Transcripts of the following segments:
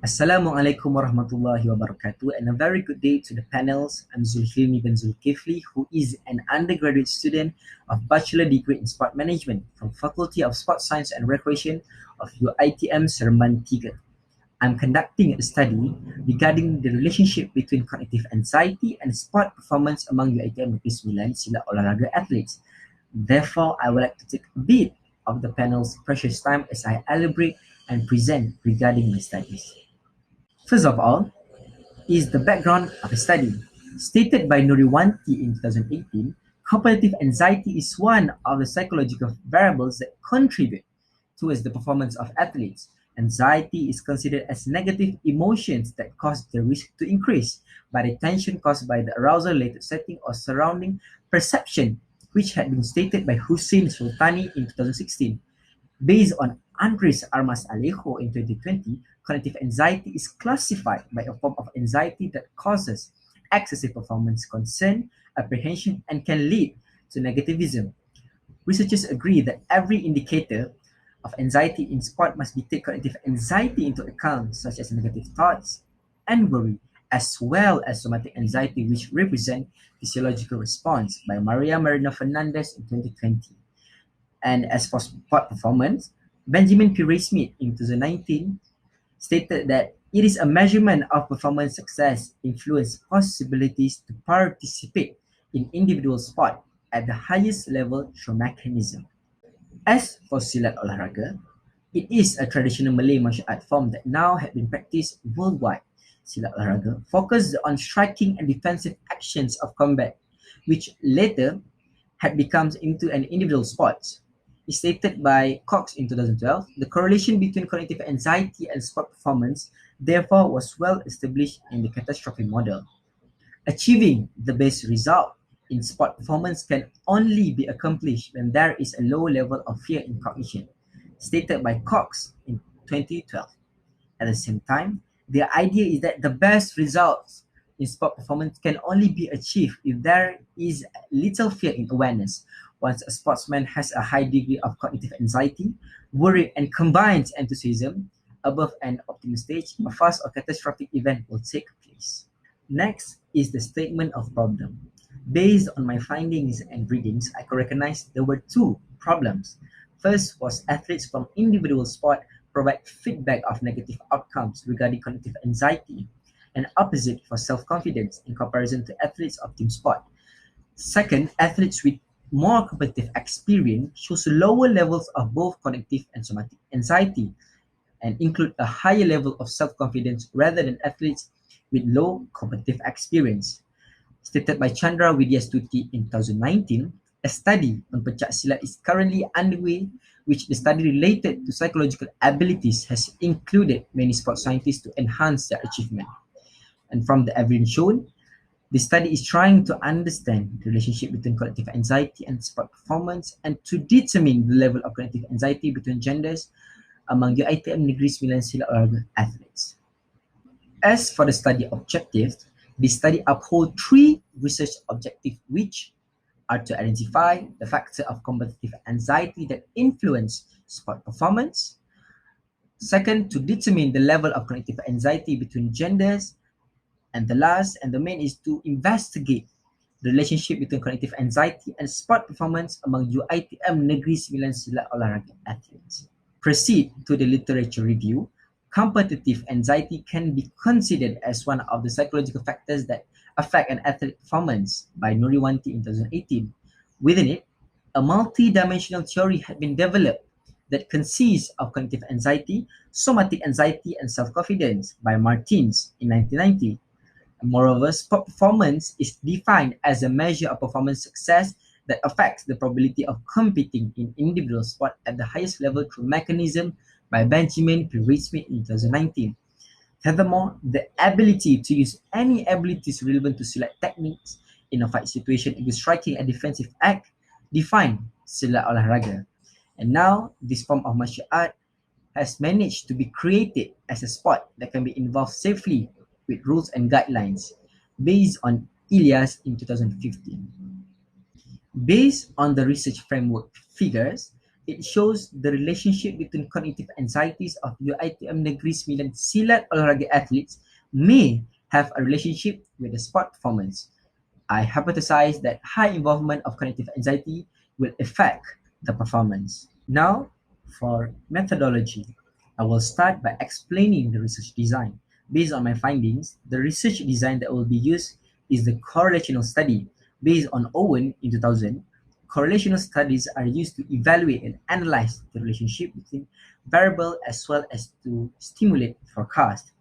Assalamualaikum warahmatullahi wabarakatuh, and a very good day to the panels. I'm Zulhilmi Bin Zolkefli, who is an undergraduate student of Bachelor Degree in Sport Management from Faculty of Sport Science and Recreation of UiTM Seremban 3. I'm conducting a study regarding the relationship between cognitive anxiety and sport performance among UiTM Negeri Sembilan silat olahraga athletes. Therefore, I would like to take a bit of the panel's precious time as I elaborate and present regarding my studies. First of all, is the background of the study. Stated by Nuriwanti in 2018, competitive anxiety is one of the psychological variables that contribute towards the performance of athletes. Anxiety is considered as negative emotions that cause the risk to increase by the tension caused by the arousal-related setting or surrounding perception, which had been stated by Hussein Sultani in 2016. Based on Andres Armas Alejo in 2020, cognitive anxiety is classified by a form of anxiety that causes excessive performance concern, apprehension, and can lead to negativism. Researchers agree that every indicator of anxiety in sport must be take cognitive anxiety into account, such as negative thoughts and worry, as well as somatic anxiety, which represent physiological response by Maria Marina Fernandez in 2020. And as for sport performance, Benjamin P. Ray Smith in 2019 stated that it is a measurement of performance success influence possibilities to participate in individual sport at the highest level through mechanism. As for silat olahraga, it is a traditional Malay martial art form that now has been practiced worldwide. Silat olahraga focused on striking and defensive actions of combat, which later had become into an individual sport. Stated by Cox in 2012, the correlation between cognitive anxiety and sport performance therefore was well established in the catastrophe model. Achieving the best result in sport performance can only be accomplished when there is a low level of fear in cognition, stated by Cox in 2012. At the same time, the idea is that the best results in sport performance can only be achieved if there is little fear in awareness. Once a sportsman has a high degree of cognitive anxiety, worry, and combines enthusiasm above an optimal stage, a fast or catastrophic event will take place. Next is the statement of problem. Based on my findings and readings, I could recognize there were two problems. First was athletes from individual sport provide feedback of negative outcomes regarding cognitive anxiety, and opposite for self-confidence in comparison to athletes of team sport. Second, athletes with more competitive experience shows lower levels of both cognitive and somatic anxiety and include a higher level of self-confidence rather than athletes with low competitive experience. Stated by Chandra Widyastuti in 2019, a study on pencak silat is currently underway, which the study related to psychological abilities has included many sports scientists to enhance their achievement. And from the evidence shown, the study is trying to understand the relationship between cognitive anxiety and sport performance and to determine the level of cognitive anxiety between genders among UiTM Negeri Sembilan Silat Olahraga athletes. As for the study objectives, the study uphold three research objectives which are to identify the factor of competitive anxiety that influence sport performance. Second, to determine the level of cognitive anxiety between genders. And the last and the main is to investigate the relationship between cognitive anxiety and sport performance among UiTM Negeri Sembilan Silat Olahraga athletes. Proceed to the literature review. Competitive anxiety can be considered as one of the psychological factors that affect an athlete's performance by Nuriwanti in 2018. Within it, a multi-dimensional theory had been developed that consists of cognitive anxiety, somatic anxiety, and self-confidence by Martins in 1990. Moreover, sport performance is defined as a measure of performance success that affects the probability of competing in individual sport at the highest level through mechanism by Benjamin P. Smith in 2019. Furthermore, the ability to use any abilities relevant to silat techniques in a fight situation against striking a defensive act define silat olahraga. And now, this form of martial art has managed to be created as a sport that can be involved safely with rules and guidelines based on Ilias in 2015. Based on the research framework figures, It shows the relationship between cognitive anxieties of UiTM Negeri Sembilan silat olahraga athletes may have a relationship with the sport performance. I hypothesize that high involvement of cognitive anxiety will affect the performance. Now, for methodology, I will start by explaining the research design. Based on my findings, the research design that will be used is the correlational study. Based on Owen in 2000, correlational studies are used to evaluate and analyze the relationship between variable as well as to stimulate forecast.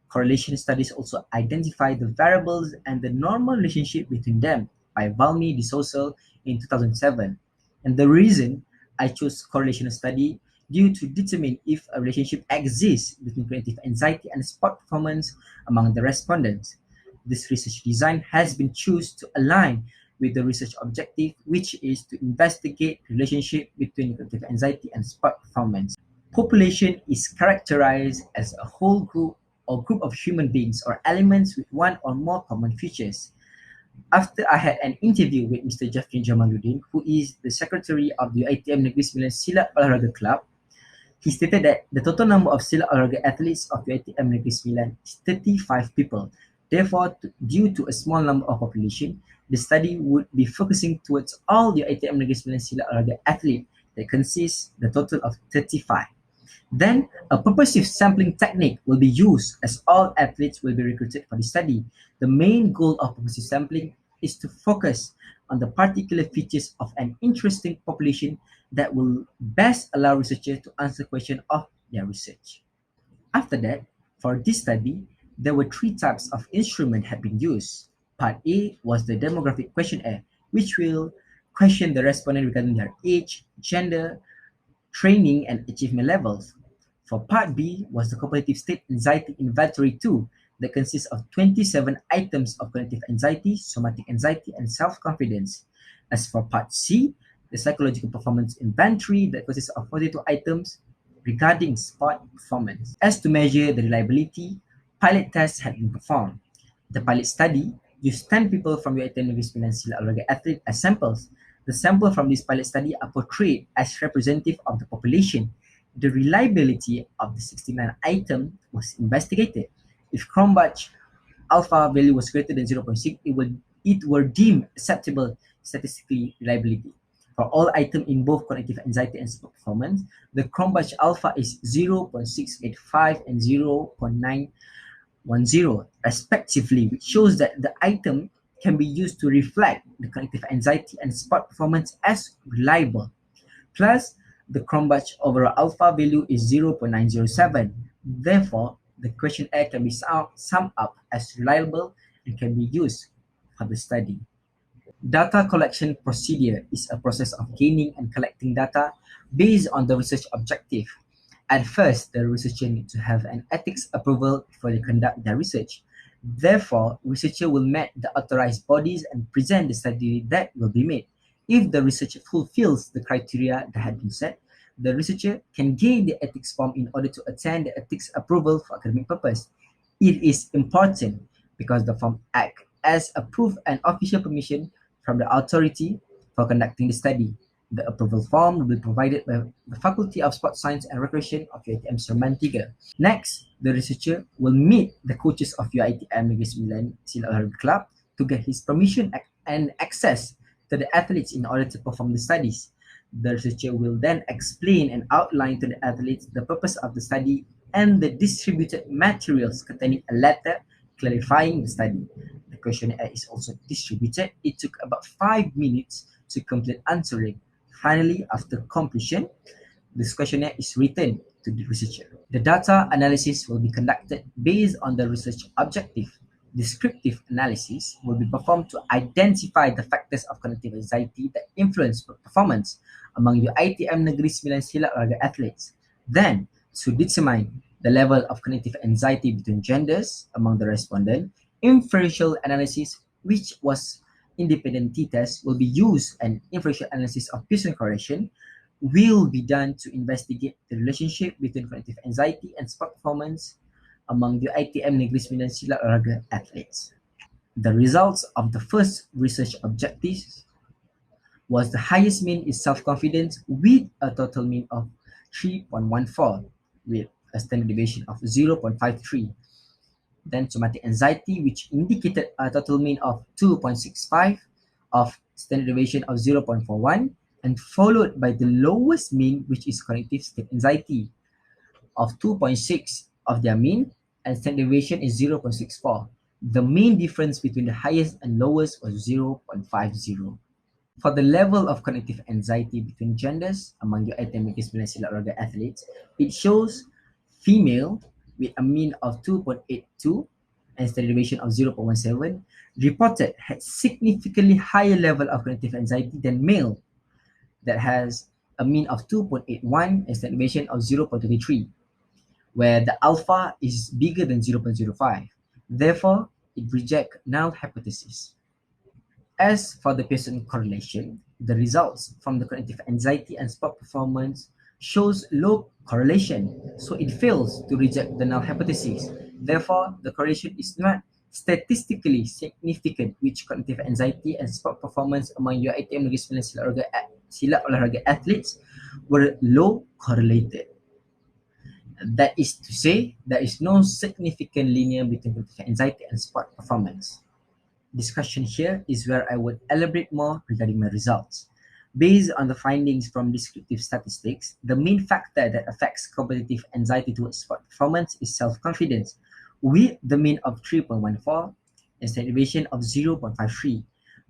Correlation studies also identify the variables and the normal relationship between them by Valmy D'Souza in 2007. And the reason I chose correlation study due to determine if a relationship exists between cognitive anxiety and sport performance among the respondents. This research design has been chosen to align with the research objective, which is to investigate relationship between cognitive anxiety and sport performance. Population is characterized as a whole group or group of human beings or elements with one or more common features. After I had an interview with Mr. Jeffrey Jamaluddin, who is the secretary of the ITM Negeri Sembilan Silat Olahraga Club, he stated that the total number of Silat Olahraga athletes of the ITM Negeri Sembilan is 35 people. Therefore, due to a small number of population, the study would be focusing towards all the ITM Negeri Sembilan Silat Olahraga athletes that consists the total of 35. Then, a purposive sampling technique will be used as all athletes will be recruited for the study. The main goal of purposive sampling is to focus on the particular features of an interesting population that will best allow researchers to answer questions of their research. After that, for this study, there were three types of instrument had been used. Part A was the demographic questionnaire, which will question the respondent regarding their age, gender, training, and achievement levels. For Part B was the Cognitive State Anxiety Inventory 2 that consists of 27 items of cognitive anxiety, somatic anxiety, and self-confidence. As for Part C, the Psychological Performance Inventory that consists of 42 items regarding sport performance. As to measure the reliability, pilot tests had been performed. The pilot study used 10 people from UiTM Negeri Sembilan Silat Olahraga athlete as samples. The sample from this pilot study are portrayed as representative of the population. The reliability of the 69 item was investigated. If Cronbach alpha value was greater than 0.6, it were deemed acceptable statistically reliability. For all items in both cognitive anxiety and sport performance, the Cronbach alpha is 0.685 and 0.910 respectively, which shows that the item can be used to reflect the cognitive anxiety and sport performance as reliable. Plus, the Cronbach overall alpha value is 0.907. Therefore, the questionnaire can be summed up as reliable and can be used for the study. Data collection procedure is a process of gaining and collecting data based on the research objective. At first, the researcher needs to have an ethics approval before they conduct their research. Therefore, researcher will meet the authorized bodies and present the study that will be made. If the researcher fulfills the criteria that had been set, the researcher can gain the ethics form in order to attain the ethics approval for academic purpose. It is important because the form acts as a proof and official permission from the authority for conducting the study. The approval form will be provided by the Faculty of Sports Science and Recreation of UiTM Serman 3. Next, the researcher will meet the coaches of UiTM Negeri Sembilan Silat Olahraga Club to get his permission and access to the athletes in order to perform the studies. The researcher will then explain and outline to the athletes the purpose of the study and the distributed materials containing a letter clarifying the study. The questionnaire is also distributed. It took about 5 minutes to complete answering. Finally, after completion, this questionnaire is written to the researcher. The data analysis will be conducted based on the research objective. Descriptive analysis will be performed to identify the factors of cognitive anxiety that influence performance among your ITM Negeri Sembilan Silat Olahraga athletes. Then, to determine the level of cognitive anxiety between genders among the respondent, inferential analysis, which was independent t-test, will be used, and inferential analysis of Pearson correlation will be done to investigate the relationship between cognitive anxiety and sport performance among the ITM Negeri Sembilan Silat Olahraga athletes. The results of the first research objectives was the highest mean is self-confidence with a total mean of 3.14 with a standard deviation of 0.53. Then somatic anxiety, which indicated a total mean of 2.65 of standard deviation of 0.41, and followed by the lowest mean, which is cognitive state anxiety of 2.6 of their mean, and standard deviation is 0.64. The mean difference between the highest and lowest was 0.50. For the level of cognitive anxiety between genders among your academic silat raga athletes, it shows female with a mean of 2.82 and standard deviation of 0.17 reported had significantly higher level of cognitive anxiety than male that has a mean of 2.81 and standard deviation of 0.23, where the alpha is bigger than 0.05. Therefore, it rejects null hypothesis. As for the Pearson correlation, the results from the cognitive anxiety and sport performance shows low correlation, so it fails to reject the null hypothesis. Therefore, the correlation is not statistically significant, which cognitive anxiety and sport performance among UiTM Negeri Sembilan silat olahraga athletes were low correlated. That is to say, there is no significant linear between cognitive anxiety and sport performance. Discussion here is where I would elaborate more regarding my results. Based on the findings from descriptive statistics, the main factor that affects competitive anxiety towards sport performance is self-confidence, with the mean of 3.14 and standard deviation of 0.53.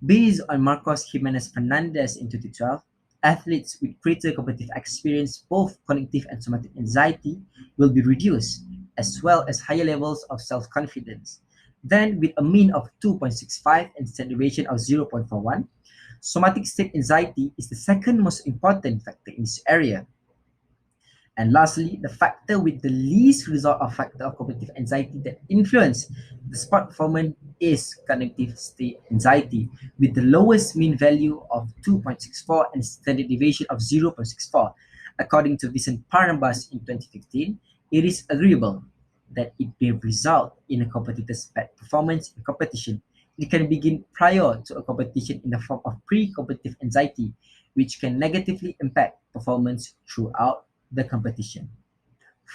Based on Marcos Jimenez Fernandez in 2012, athletes with greater competitive experience, both cognitive and somatic anxiety, will be reduced, as well as higher levels of self-confidence. Then, with a mean of 2.65 and standard deviation of 0.41, somatic state anxiety is the second most important factor in this area. And lastly, the factor with the least result of factor of competitive anxiety that influence the sport performance is cognitive state anxiety, with the lowest mean value of 2.64 and standard deviation of 0.64. According to Vincent Parnabas in 2015, it is agreeable that it may result in a competitor's bad performance in competition. It can begin prior to a competition in the form of pre-competitive anxiety, which can negatively impact performance throughout the competition.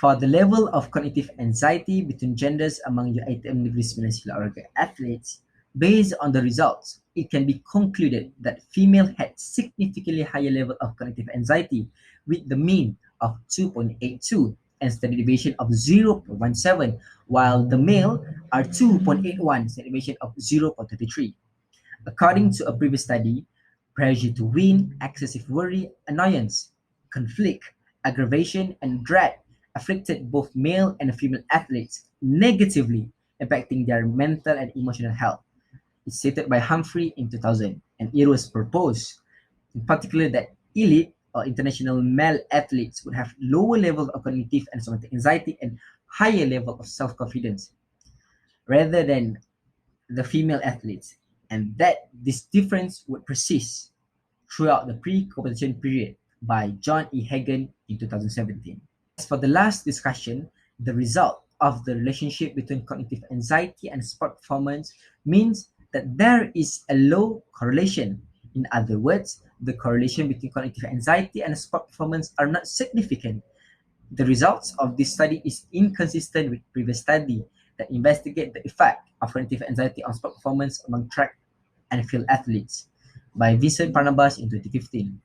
For the level of cognitive anxiety between genders among UiTM Negeri Sembilan silat olahraga athletes, based on the results, it can be concluded that female had significantly higher level of cognitive anxiety with the mean of 2.82 and standard deviation of 0.17, while the male are 2.81 standard deviation of 0.33. According to a previous study, pressure to win, excessive worry, annoyance, conflict, aggravation, and dread afflicted both male and female athletes, negatively impacting their mental and emotional health. It's stated by Humphrey in 2000, and it was proposed, in particular, that elite or international male athletes would have lower level of cognitive and somatic anxiety and higher level of self-confidence rather than the female athletes, and that this difference would persist throughout the pre-competition period by John E. Hagen in 2017. As for the last discussion, the result of the relationship between cognitive anxiety and sport performance means that there is a low correlation. In other words, the correlation between cognitive anxiety and sport performance are not significant. The results of this study is inconsistent with previous study that investigate the effect of cognitive anxiety on sport performance among track and field athletes by Vincent Parnabas in 2015.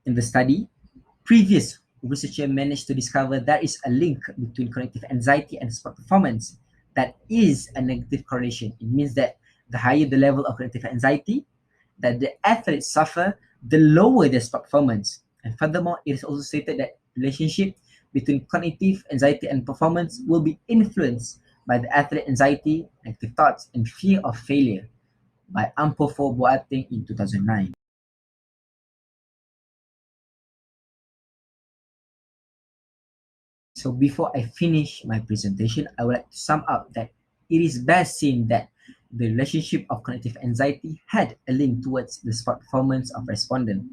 In the study, previous researchers managed to discover there is a link between cognitive anxiety and sport performance that is a negative correlation. It means that the higher the level of cognitive anxiety that the athletes suffer, the lower their sport performance. And furthermore, it is also stated that relationship between cognitive anxiety and performance will be influenced by the athlete anxiety, negative thoughts, and fear of failure by Ampofo Boateng in 2009. So before I finish my presentation, I would like to sum up that it is best seen that the relationship of cognitive anxiety had a link towards the sport performance of respondent.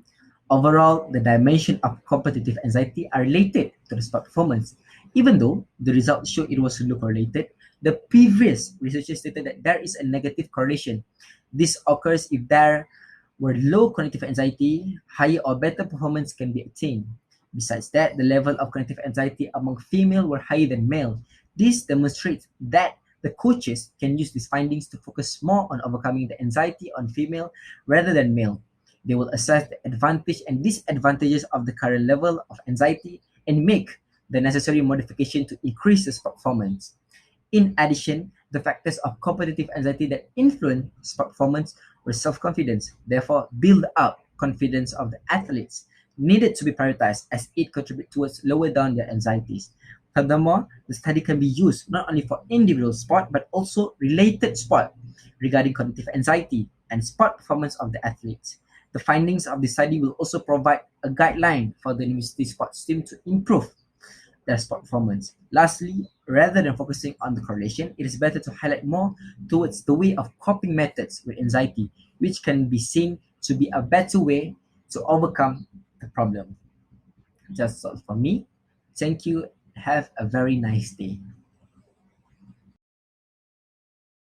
Overall, the dimension of competitive anxiety are related to the sport performance. Even though the results show it was low correlated, the previous researchers stated that there is a negative correlation. This occurs if there where low cognitive anxiety, higher or better performance can be attained. Besides that, the level of cognitive anxiety among female were higher than male. This demonstrates that the coaches can use these findings to focus more on overcoming the anxiety on female rather than male. They will assess the advantage and disadvantages of the current level of anxiety and make the necessary modification to increase the performance. In addition, the factors of competitive anxiety that influence sport performance were self-confidence. Therefore, build up confidence of the athletes needed to be prioritized as it contributes towards lower down their anxieties. Furthermore, the study can be used not only for individual sport but also related sport regarding cognitive anxiety and sport performance of the athletes. The findings of the study will also provide a guideline for the university sports team to improve their sport performance. Lastly, rather than focusing on the correlation, it is better to highlight more towards the way of coping methods with anxiety, which can be seen to be a better way to overcome the problem. Just all from me. Thank you. Have a very nice day.